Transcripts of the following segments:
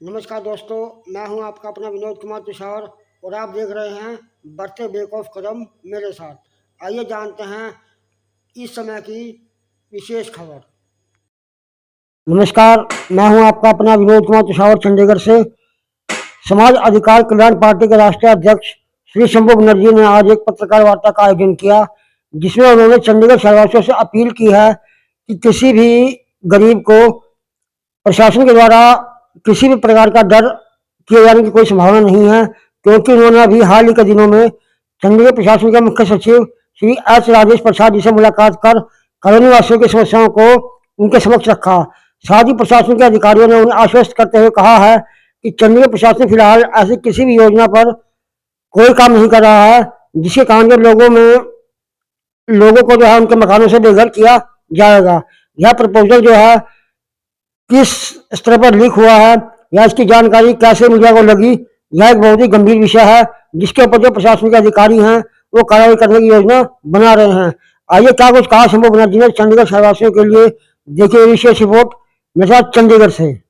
नमस्कार दोस्तों, मैं हूं आपका अपना विनोद कुमार तुषार और आप देख रहे हैं बढ़ते बेक ऑफ कदम मेरे साथ। आइए जानते हैं इस समय की विशेष खबर। नमस्कार, मैं हूं आपका अपना विनोद कुमार तुषार चंडीगढ़ से। समाज अधिकार कल्याण पार्टी के राष्ट्रीय अध्यक्ष श्री शंभू बनर्जी ने आज एक पत्रकार वार्ता का आयोजन किया, जिसमें उन्होंने चंडीगढ़ शहरवासियों से अपील की है कि किसी भी गरीब को प्रशासन के द्वारा किसी भी प्रकार का डर किए जाने की कोई संभावना नहीं है, क्योंकि उन्होंने अभी हाल ही के दिनों में चंडीगढ़ प्रशासन के मुख्य सचिव श्री एच राजेश प्रसाद जी से मुलाकात कर कॉलोनी वासियों की समस्याओं को उनके समक्ष रखा। साथ ही प्रशासन के अधिकारियों ने उन्हें आश्वस्त करते हुए कहा है कि चंडीगढ़ प्रशासन फिलहाल ऐसी किसी भी योजना पर कोई काम नहीं कर रहा है जिसके कारण लोगों को जो है उनके मकानों से बेघर किया जाएगा। यह प्रपोजल जो है किस स्तर पर लीक हुआ है या इसकी जानकारी कैसे मीडिया को लगी, यह एक बहुत ही गंभीर विषय है जिसके ऊपर जो प्रशासनिक अधिकारी हैं वो कार्रवाई करने की योजना बना रहे हैं। आइए क्या कुछ कहा शंभू बनर्जी ने चंडीगढ़ शहरवासियों के लिए, देखिए विशेष रिपोर्ट मेरे साथ चंडीगढ़ से।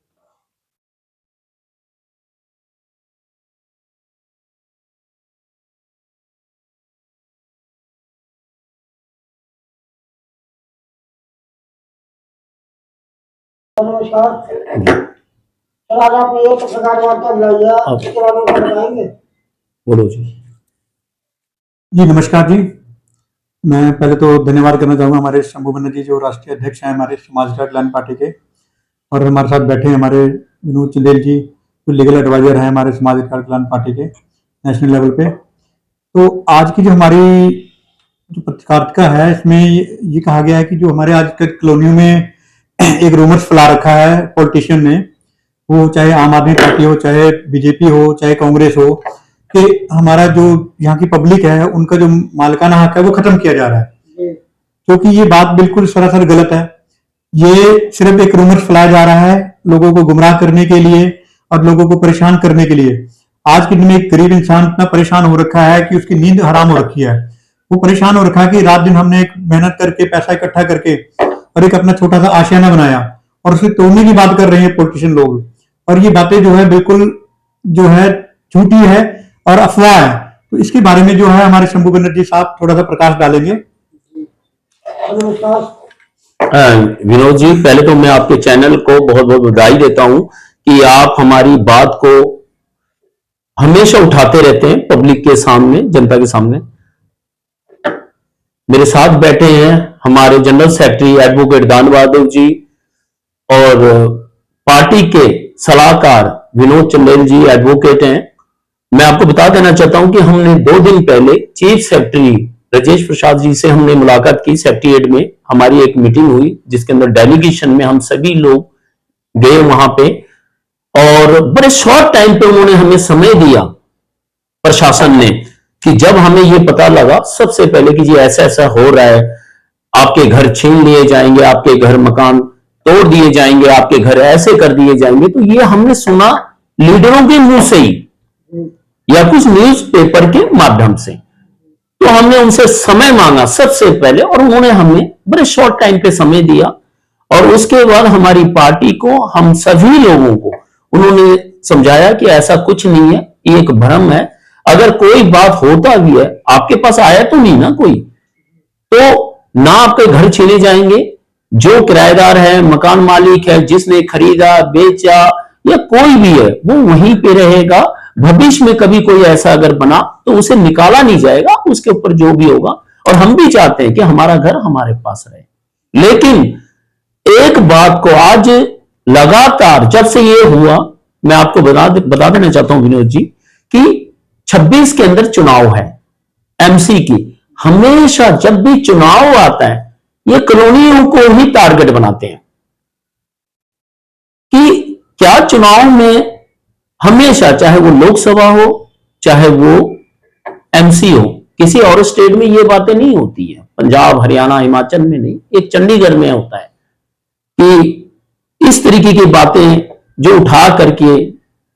नमस्कार सर, आज आपने ये पत्रकार वार्ता बुलाई है, इसके बारे में बताएंगे? बोलो जी। जी नमस्कार जी। मैं पहले तो धन्यवाद करना चाहूँगा हमारे शंभू बनर्जी जो राष्ट्रीय अध्यक्ष हैं हमारे समाज अधिकार कल्याण पार्टी के, और हमारे साथ बैठे हैं हमारे विनोद चंदेल जी जो लीगल एडवाइजर हैं हमारे समाज अधिकार कल्याण पार्टी के नेशनल लेवल पे। तो आज की जो हमारी जो पत्रकारिता है इसमें ये कहा गया है कि जो हमारे आज के कॉलोनियों में एक रूमर्स फैला रखा है पॉलिटिशियन ने, वो चाहे आम आदमी पार्टी हो, चाहे बीजेपी हो, चाहे कांग्रेस हो, कि हमारा जो यहाँ की पब्लिक है उनका जो मालिकाना हक है वो खत्म किया जा रहा है, क्योंकि ये बात बिल्कुल सरासर गलत है। ये सिर्फ एक रूमर्स फैलाया जा रहा है लोगों को गुमराह करने के लिए और लोगों को परेशान करने के लिए। आज के दिन में एक गरीब इंसान इतना परेशान हो रखा है कि उसकी नींद हराम हो रखी है। वो परेशान हो रखा है कि रात दिन हमने एक मेहनत करके पैसा इकट्ठा करके और एक अपना छोटा सा आशियाना बनाया और उसे तोड़ने की बात कर रहे हैं पॉलिटिशियन लोग। और ये बातें जो है बिल्कुल जो है झूठी है और अफवाह है। तो इसके बारे में जो है हमारे शंभू बनर्जी साहब थोड़ा सा प्रकाश डालेंगे। विनोद जी, पहले तो मैं आपके चैनल को बहुत बहुत बधाई देता हूं कि आप हमारी बात को हमेशा उठाते रहते हैं पब्लिक के सामने, जनता के सामने। मेरे साथ बैठे हैं हमारे जनरल सेक्रेटरी एडवोकेट दान बहादुर जी और पार्टी के सलाहकार विनोद चंदेल जी एडवोकेट हैं। मैं आपको बता देना चाहता हूं कि हमने 2 दिन पहले चीफ सेक्रेटरी राजेश प्रसाद जी से हमने मुलाकात की। सेक्रेटरीट में हमारी एक मीटिंग हुई जिसके अंदर डेलीगेशन में हम सभी लोग गए वहां पे, और बड़े शॉर्ट टाइम पे उन्होंने हमें समय दिया प्रशासन ने, कि जब हमें ये पता लगा सबसे पहले कि जी ऐसा ऐसा हो रहा है, आपके घर छीन लिए जाएंगे, आपके घर मकान तोड़ दिए जाएंगे, आपके घर ऐसे कर दिए जाएंगे, तो ये हमने सुना लीडरों के मुंह से ही या कुछ न्यूज़पेपर के माध्यम से। तो हमने उनसे समय मांगा सबसे पहले और उन्होंने हमें बड़े शॉर्ट टाइम पे समय दिया, और उसके बाद हमारी पार्टी को, हम सभी लोगों को उन्होंने समझाया कि ऐसा कुछ नहीं है, ये एक भ्रम है। अगर कोई बात होता भी है, आपके पास आया तो नहीं ना कोई, तो ना आपके घर छीने जाएंगे, जो किराएदार है, मकान मालिक है, जिसने खरीदा बेचा या कोई भी है वो वहीं पे रहेगा। भविष्य में कभी कोई ऐसा अगर बना तो उसे निकाला नहीं जाएगा, उसके ऊपर जो भी होगा। और हम भी चाहते हैं कि हमारा घर हमारे पास रहे। लेकिन एक बात को आज लगातार जब से ये हुआ, मैं आपको बता देना चाहता हूं विनोद जी कि 26 के अंदर चुनाव है एमसी की। हमेशा जब भी चुनाव आता है ये कॉलोनियों को ही टारगेट बनाते हैं कि क्या चुनाव में हमेशा, चाहे वो लोकसभा हो चाहे वो एमसी हो, किसी और स्टेट में ये बातें नहीं होती है, पंजाब हरियाणा हिमाचल में नहीं, एक चंडीगढ़ में होता है कि इस तरीके की बातें जो उठा करके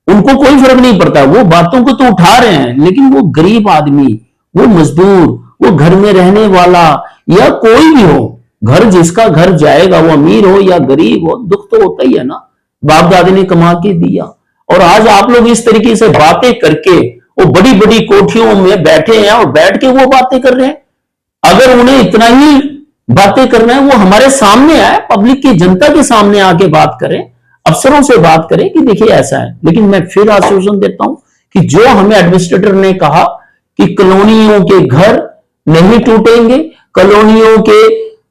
उनको कोई फर्क नहीं पड़ता। वो बातों को तो उठा रहे हैं, लेकिन वो गरीब आदमी, वो मजदूर, वो घर में रहने वाला या कोई भी हो, घर जिसका घर जाएगा, वो अमीर हो या गरीब हो, दुख तो होता ही है ना। बाप दादे ने कमा के दिया और आज आप लोग इस तरीके से बातें करके वो बड़ी बड़ी कोठियों में बैठे हैं और बैठ के वो बातें कर रहे हैं। अगर उन्हें इतना ही बातें करना है, वो हमारे सामने आए, पब्लिक की जनता के सामने आके बात करें, अफसरों से बात करें कि देखिए ऐसा है। लेकिन मैं फिर आश्वासन देता हूं कि जो हमें एडमिनिस्ट्रेटर ने कहा कि कॉलोनियों के घर नहीं टूटेंगे, कॉलोनियों के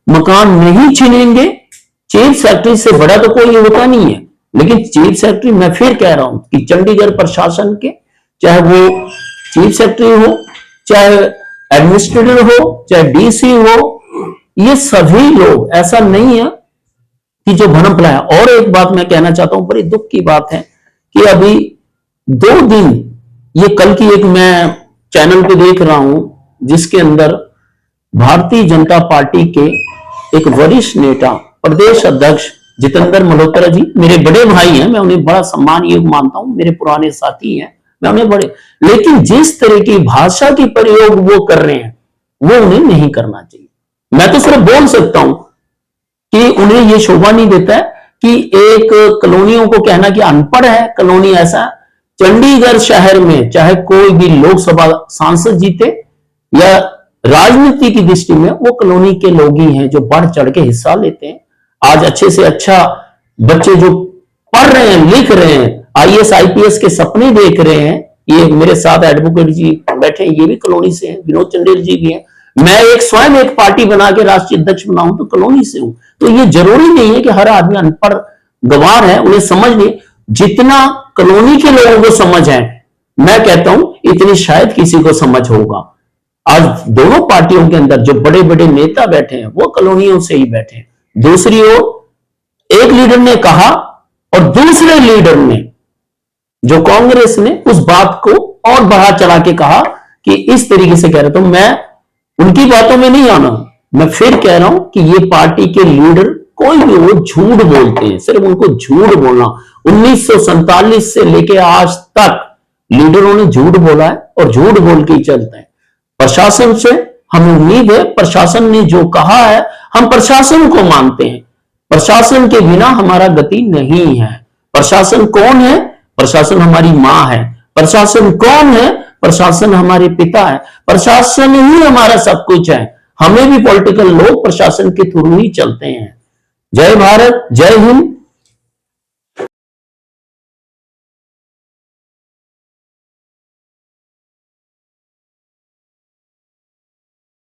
मकान नहीं छीनेंगे, चीफ सेक्रेटरी से बड़ा तो कोई होता नहीं है। लेकिन चीफ सेक्रेटरी, मैं फिर कह रहा हूं कि चंडीगढ़ प्रशासन के, चाहे वो चीफ सेक्रेटरी हो, चाहे एडमिनिस्ट्रेटर हो, चाहे डीसी हो, ये सभी लोग, ऐसा नहीं है कि जो भ्रम फैलाया। और एक बात मैं कहना चाहता हूं, बड़ी दुख की बात है कि अभी 2 दिन, ये कल की एक मैं चैनल पे देख रहा हूं जिसके अंदर भारतीय जनता पार्टी के एक वरिष्ठ नेता, प्रदेश अध्यक्ष जितेंद्र मल्होत्रा जी, मेरे बड़े भाई हैं, मैं उन्हें बड़ा सम्मान योग्य मानता हूं, मेरे पुराने साथी हैं, मैं उन्हें बड़े, लेकिन जिस तरह की भाषा की प्रयोग वो कर रहे हैं वो उन्हें नहीं करना चाहिए। मैं तो सिर्फ बोल सकता हूं कि उन्हें यह शोभा नहीं देता है कि एक कॉलोनियों को कहना कि अनपढ़ है कॉलोनी। ऐसा चंडीगढ़ शहर में चाहे कोई भी लोकसभा सांसद जीते या राजनीति की दृष्टि में, वो कॉलोनी के लोग ही हैं जो बढ़ चढ़ के हिस्सा लेते हैं। आज अच्छे से अच्छा बच्चे जो पढ़ रहे हैं, लिख रहे हैं, आईएएस आईपीएस के सपने देख रहे हैं, ये मेरे साथ एडवोकेट जी बैठे हैं, ये भी कॉलोनी से हैं, विनोद चंदेल जी भी हैं। मैं स्वयं एक पार्टी बना के राष्ट्रीय अध्यक्ष बना हूं तो कॉलोनी से हूं। तो ये जरूरी नहीं है कि हर आदमी अनपढ़ गंवार है, उन्हें समझ नहीं। जितना कॉलोनी के लोगों को समझ है, मैं कहता हूं इतनी शायद किसी को समझ होगा। आज दोनों पार्टियों के अंदर जो बड़े बड़े नेता बैठे हैं वो कॉलोनियों से ही बैठे हैं। दूसरी ओर एक लीडर ने कहा और दूसरे लीडर ने, जो कांग्रेस ने, उस बात को और बढ़ा चढ़ा के कहा कि इस तरीके से कह रहे। तो मैं उनकी बातों में नहीं आना, मैं फिर कह रहा हूं कि ये पार्टी के लीडर कोई भी वो झूठ बोलते हैं, सिर्फ उनको झूठ बोलना। 1947 से लेके आज तक लीडरों ने झूठ बोला है और झूठ बोल के ही चलते हैं। प्रशासन से हमें उम्मीद है, प्रशासन ने जो कहा है हम प्रशासन को मानते हैं। प्रशासन के बिना हमारा गति नहीं है। प्रशासन कौन है? प्रशासन हमारी मां है। प्रशासन कौन है? प्रशासन हमारे पिता है। प्रशासन ही हमारा सब कुछ है। हमें भी पॉलिटिकल लोग प्रशासन के थ्रू ही चलते हैं। जय भारत, जय हिंद।